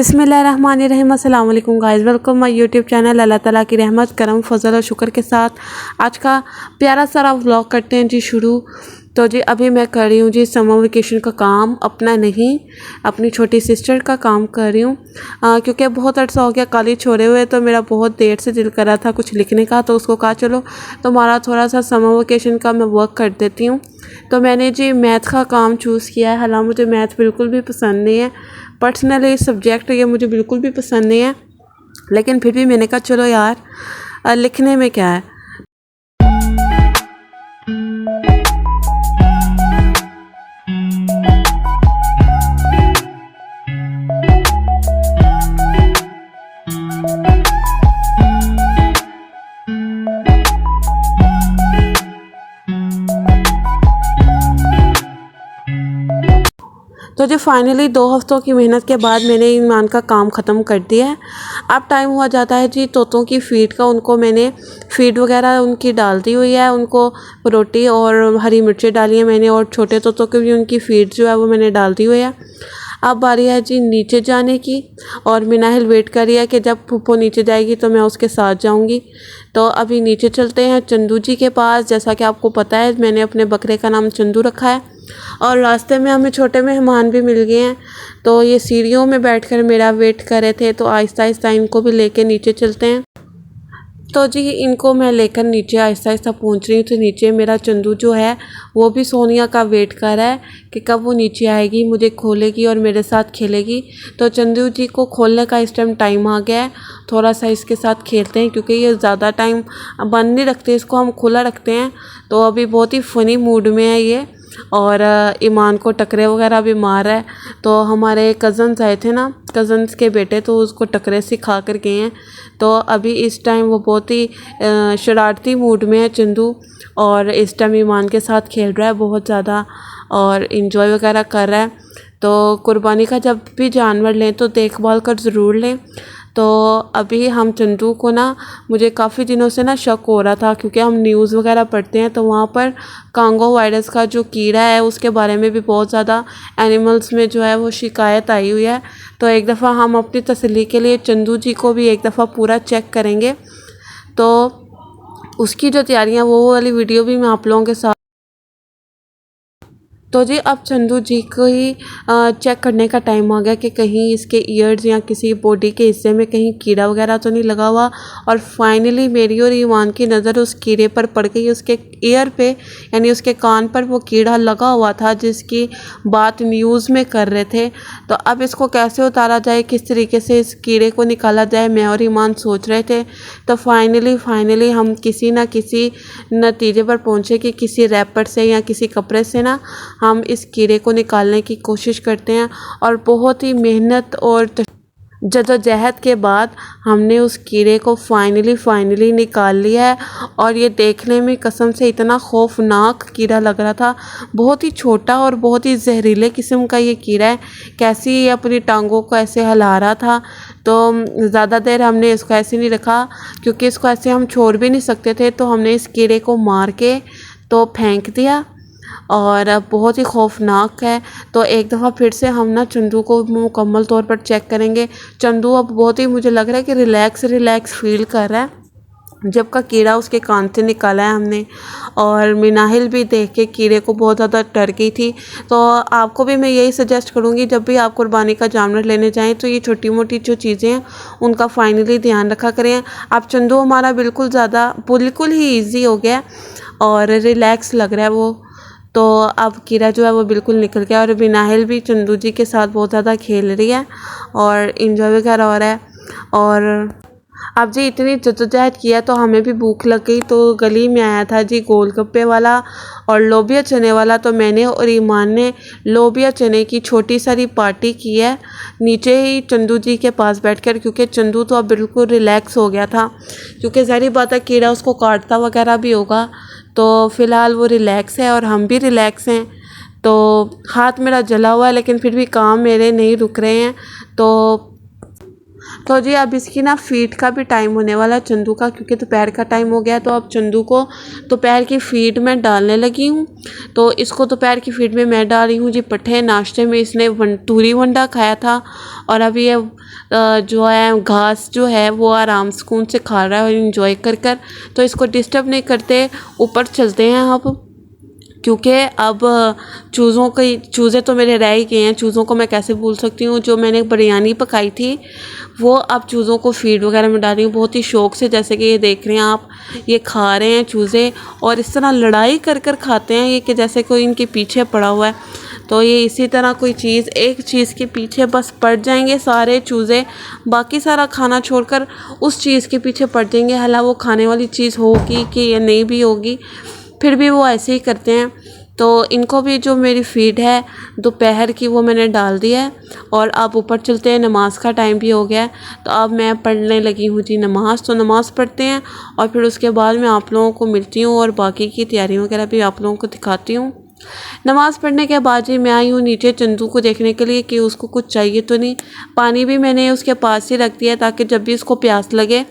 बिस्मिल्लाहिर्रहमानिर्रहीम। अस्सलाम वालेकुम guys, welcome my YouTube channel. अल्लाह ताला की रहमत करम फजल और शुक्र के साथ आज का प्यारा सारा व्लॉग करते हैं जी शुरू। तो जी अभी मैं कर रही हूँ जी समर वेकेशन का काम, अपना नहीं अपनी छोटी सिस्टर का काम कर रही हूँ। क्योंकि बहुत अर्सा हो गया कॉलेज छोड़े हुए, तो मेरा बहुत देर से दिल कर रहा था कुछ लिखने का, तो उसको कहा चलो तुम्हारा थोड़ा सा समर वेकेशन का मैं वर्क कर देती हूँ। तो मैंने जी मैथ का काम चूज़ किया है। हालांकि मुझे मैथ बिल्कुल भी पसंद नहीं है, पर्सनली सब्जेक्ट ये मुझे बिल्कुल भी पसंद नहीं है, लेकिन फिर भी मैंने कहा चलो यार लिखने में क्या है। तो जो फाइनली 2 हफ्तों की मेहनत के बाद मैंने ईमान का काम ख़त्म कर दिया है। अब टाइम हुआ जाता है जी तोतों की फ़ीड का। उनको मैंने फ़ीड वगैरह उनकी डाल दी हुई है, उनको रोटी और हरी मिर्ची डाली है मैंने, और छोटे तोतों की भी उनकी फ़ीड जो है वो मैंने डाल दी हुई है। अब बारी है जी नीचे जाने की, और मिनाहिल वेट कर रही है कि जब फूफो नीचे जाएगी तो मैं उसके साथ जाऊंगी। तो अभी नीचे चलते हैं चंदू जी के पास। जैसा कि आपको पता है मैंने अपने बकरे का नाम चंदू रखा है, और रास्ते में हमें छोटे मेहमान भी मिल गए हैं, तो ये सीढ़ियों में बैठकर मेरा वेट कर रहे थे। तो आहिस्ता आहिस्ता इनको भी लेके नीचे चलते हैं। तो जी इनको मैं लेकर नीचे आहिस्ता आहिस्ता पहुंच रही हूँ। तो नीचे मेरा चंदू जो है वो भी सोनिया का वेट कर रहा है कि कब वो नीचे आएगी, मुझे खोलेगी और मेरे साथ खेलेगी। तो चंदू जी को खोलने का इस टाइम आ गया है, थोड़ा सा इसके साथ खेलते हैं, क्योंकि ये ज़्यादा टाइम बंद नहीं रखते, इसको हम खुला रखते हैं। तो अभी बहुत ही फ़नी मूड में है ये, और ईमान को टकरे वगैरह भी मार रहा है। तो हमारे कज़न्स आए थे ना, कज़न्स के बेटे, तो उसको टकरे सिखा कर गए हैं। तो अभी इस टाइम वो बहुत ही शरारती मूड में है चंदू, और इस टाइम ईमान के साथ खेल रहा है बहुत ज़्यादा और इन्जॉय वगैरह कर रहा है। तो कुर्बानी का जब भी जानवर लें तो देखभाल कर ज़रूर लें। तो अभी हम चंदू को ना, मुझे काफ़ी दिनों से ना शक हो रहा था, क्योंकि हम न्यूज़ वगैरह पढ़ते हैं तो वहाँ पर कांगो वायरस का जो कीड़ा है उसके बारे में भी बहुत ज़्यादा एनिमल्स में जो है वो शिकायत आई हुई है। तो एक दफ़ा हम अपनी तसल्ली के लिए चंदू जी को भी एक दफ़ा पूरा चेक करेंगे। तो उसकी जो तैयारियाँ वो वाली वीडियो भी मैं आप लोगों के साथ। तो जी अब चंदू जी को ही चेक करने का टाइम आ गया कि कहीं इसके ईयर्स या किसी बॉडी के हिस्से में कहीं कीड़ा वगैरह तो नहीं लगा हुआ। और फाइनली मेरी और ईमान की नज़र उस कीड़े पर पड़ गई, उसके ईयर पे, यानी उसके कान पर वो कीड़ा लगा हुआ था जिसकी बात न्यूज़ में कर रहे थे। तो अब इसको कैसे उतारा जाए, किस तरीके से इस कीड़े को निकाला जाए, मैं और ईमान सोच रहे थे। तो फाइनली हम किसी ना किसी नतीजे पर पहुँचे कि किसी रैपर से या किसी कपड़े से ना हम इस कीड़े को निकालने की कोशिश करते हैं। और बहुत ही मेहनत और जद्दोजहद के बाद हमने उस कीड़े को फाइनली निकाल लिया है। और ये देखने में कसम से इतना खौफनाक कीड़ा लग रहा था, बहुत ही छोटा और बहुत ही जहरीले किस्म का ये कीड़ा है। कैसी ये अपनी टांगों को ऐसे हिला रहा था। तो ज़्यादा देर हमने इसको ऐसे नहीं रखा, क्योंकि इसको ऐसे हम छोड़ भी नहीं सकते थे। तो हमने इस कीड़े को मार के तो फेंक दिया, और बहुत ही खौफनाक है। तो एक दफ़ा फिर से हम ना चंदू को मुकम्मल तौर पर चेक करेंगे। चंदू अब बहुत ही, मुझे लग रहा है कि रिलैक्स फील कर रहा है जब का कीड़ा उसके कान से निकाला है हमने। और मिनाहिल भी देख के कीड़े को बहुत ज़्यादा डर गई थी। तो आपको भी मैं यही सजेस्ट करूँगी, जब भी आप कुर्बानी का जानवर लेने जाएं तो ये छोटी मोटी जो चीज़ें हैं उनका फाइनली ध्यान रखा करें। अब चंदू हमारा बिल्कुल ही ईजी हो गया और रिलैक्स लग रहा है वो। तो अब कीड़ा जो है वो बिल्कुल निकल गया, और मिनाहिल भी चंदू जी के साथ बहुत ज़्यादा खेल रही है और इंजॉय वगैरह हो रहा है। और अब जी इतनी जद्दोजहद किया तो हमें भी भूख लग गई। तो गली में आया था जी गोलगप्पे वाला और लोबिया चने वाला। तो मैंने और ईमान ने लोबिया चने की छोटी सारी पार्टी की है नीचे ही चंदू जी के पास बैठकर, क्योंकि चंदू तो अब बिल्कुल रिलैक्स हो गया था, क्योंकि ज़ाहिर बात है कीड़ा उसको काटता वगैरह भी होगा। तो फ़िलहाल वो रिलैक्स है और हम भी रिलैक्स हैं। तो हाथ मेरा जला हुआ है, लेकिन फिर भी काम मेरे नहीं रुक रहे हैं। तो तो जी अब इसकी ना फीड का भी टाइम होने वाला है चंदू का, क्योंकि दोपहर का टाइम हो गया है। तो अब चंदू को दोपहर की फीड में डालने लगी हूँ। तो इसको दोपहर की फीड में मैं डाल रही हूँ जी पट्ठे। नाश्ते में इसने तूरी वंडा खाया था और अभी ये जो है घास जो है वो आराम सुकून से खा रहा है और इन्जॉय कर कर। तो इसको डिस्टर्ब नहीं करते, ऊपर चलते हैं अब, क्योंकि अब चूज़े तो मेरे रह ही गए हैं। चूज़ों को मैं कैसे भूल सकती हूँ। जो मैंने बिरयानी पकाई थी वो अब चूज़ों को फीड वगैरह में डाल रही हूँ बहुत ही शौक़ से। जैसे कि ये देख रहे हैं आप, ये खा रहे हैं चूज़े और इस तरह लड़ाई कर कर खाते हैं ये, कि जैसे कोई इनके पीछे पड़ा हुआ है। तो ये इसी तरह कोई चीज़, एक चीज़ के पीछे बस पड़ जाएंगे सारे चूज़े, बाकी सारा खाना छोड़कर उस चीज़ के पीछे पड़ जाएंगे। हालांकि वो खाने वाली चीज़ होगी कि ये नहीं भी होगी, फिर भी वो ऐसे ही करते हैं। तो इनको भी जो मेरी फीड है दोपहर की वो मैंने डाल दिया है और अब ऊपर चलते हैं। नमाज का टाइम भी हो गया है, तो अब मैं पढ़ने लगी हूँ जी नमाज़। तो नमाज़ पढ़ते हैं और फिर उसके बाद मैं आप लोगों को मिलती हूँ और बाकी की तैयारी वगैरह भी आप लोगों को दिखाती हूँ। नमाज़ पढ़ने के बाद जी मैं आई हूँ नीचे चंदू को देखने के लिए कि उसको कुछ चाहिए तो नहीं। पानी भी मैंने उसके पास ही रख दिया ताकि जब भी उसको प्यास लगे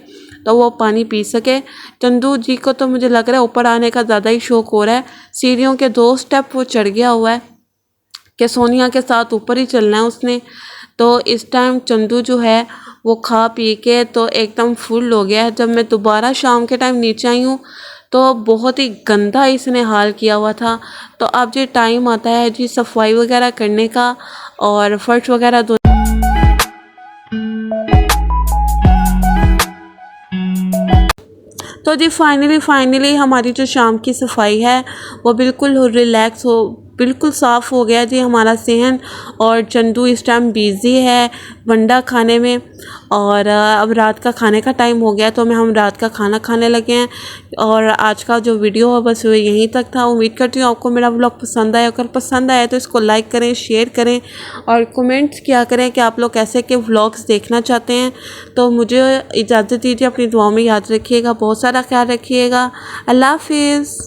तो वो पानी पी सके। चंदू जी को तो मुझे लग रहा है ऊपर आने का ज़्यादा ही शौक़ हो रहा है। सीढ़ियों के 2 स्टेप वो चढ़ गया हुआ है कि सोनिया के साथ ऊपर ही चलना है उसने। तो इस टाइम चंदू जो है वो खा पी के तो एकदम फुल हो गया है। जब मैं दोबारा शाम के टाइम नीचे आई हूँ तो बहुत ही गंदा इसने हाल किया हुआ था। तो अब जी टाइम आता है जी सफाई वगैरह करने का और फर्श वगैरह तो जी फाइनली हमारी जो शाम की सफाई है वो बिल्कुल रिलैक्स हो, बिल्कुल साफ़ हो गया जी हमारा सहन। और चंदू इस टाइम बिज़ी है वंडा खाने में और अब रात का खाने का टाइम हो गया तो हम रात का खाना खाने लगे हैं। और आज का जो वीडियो है बस वो यहीं तक था। उम्मीद करती हूँ आपको मेरा व्लॉग पसंद आया। अगर पसंद आया तो इसको लाइक करें, शेयर करें और कमेंट्स किया करें कि आप लोग कैसे के व्लॉग्स देखना चाहते हैं। तो मुझे इजाज़त दीजिए, अपनी दुआओं में याद रखिएगा, बहुत सारा ख्याल रखिएगा। अल्लाह हाफिज़।